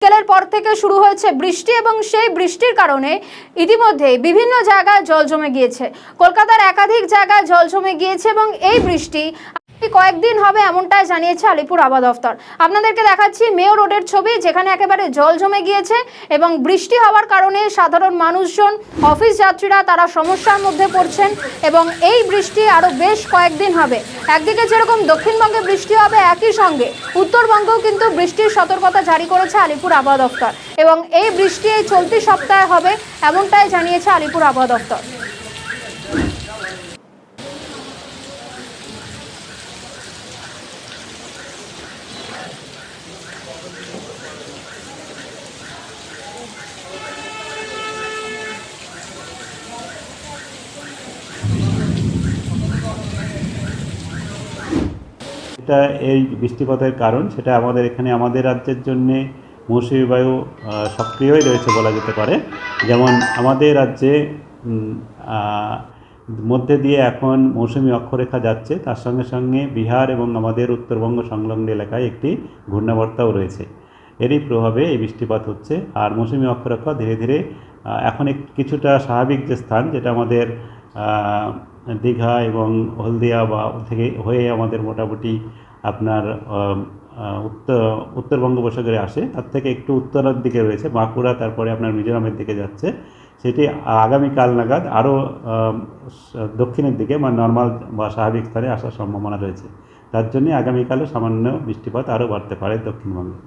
বিকেলের পর থেকে শুরু হয়েছে বৃষ্টি এবং সেই বৃষ্টির কারণে ইতিমধ্যে বিভিন্ন জায়গায় জল জমে গিয়েছে। কলকাতার একাধিক জায়গায় জল জমে গিয়েছে এবং এই বৃষ্টি কয়েকদিন হবে এমনটাই জানিয়েছে আলিপুর আবহাওয়া দফতর। আপনাদেরকে দেখাচ্ছি মেয়র রোডের ছবি, যেখানে একেবারে জল জমে গিয়েছে এবং বৃষ্টি হওয়ার কারণে সাধারণ মানুষজন, অফিস যাত্রীরা তারা সমস্যার মধ্যে পড়ছেন এবং এই বৃষ্টি আরও বেশ কয়েকদিন হবে। একদিকে যেরকম দক্ষিণবঙ্গে বৃষ্টি হবে, একই সঙ্গে উত্তরবঙ্গেও কিন্তু বৃষ্টির সতর্কতা জারি করেছে আলিপুর আবহাওয়া দফতর এবং এই বৃষ্টি এই চলতি সপ্তাহে হবে এমনটাই জানিয়েছে আলিপুর আবহাওয়া দফতর। এটা এই বৃষ্টিপাতের কারণ, সেটা আমাদের এখানে আমাদের রাজ্যের জন্যে মৌসুমী বায়ু সক্রিয়ই রয়েছে বলা যেতে পারে। যেমন আমাদের রাজ্যে মধ্যে দিয়ে এখন মৌসুমী অক্ষরেখা যাচ্ছে, তার সঙ্গে সঙ্গে বিহার এবং আমাদের উত্তরবঙ্গ সংলগ্ন এলাকায় একটি ঘূর্ণাবর্তাও রয়েছে। এরই প্রভাবে এই বৃষ্টিপাত হচ্ছে। আর মৌসুমী অক্ষরেখা ধীরে ধীরে এখন কিছুটা স্বাভাবিক যে স্থান, যেটা আমাদের দীঘা এবং হলদিয়া বা থেকে হয়ে আমাদের মোটামুটি আপনার উত্তর বঙ্গোপসাগরে আসে, তার থেকে একটু উত্তরের দিকে রয়েছে বাঁকুড়া, তারপরে আপনার মিজোরামের দিকে যাচ্ছে। সেটি আগামীকাল নাগাদ আরও দক্ষিণের দিকে বা নর্মাল বা স্বাভাবিক স্থানে আসার সম্ভাবনা রয়েছে। তার জন্যে আগামীকালও সামান্য বৃষ্টিপাত আরও বাড়তে পারে দক্ষিণবঙ্গে।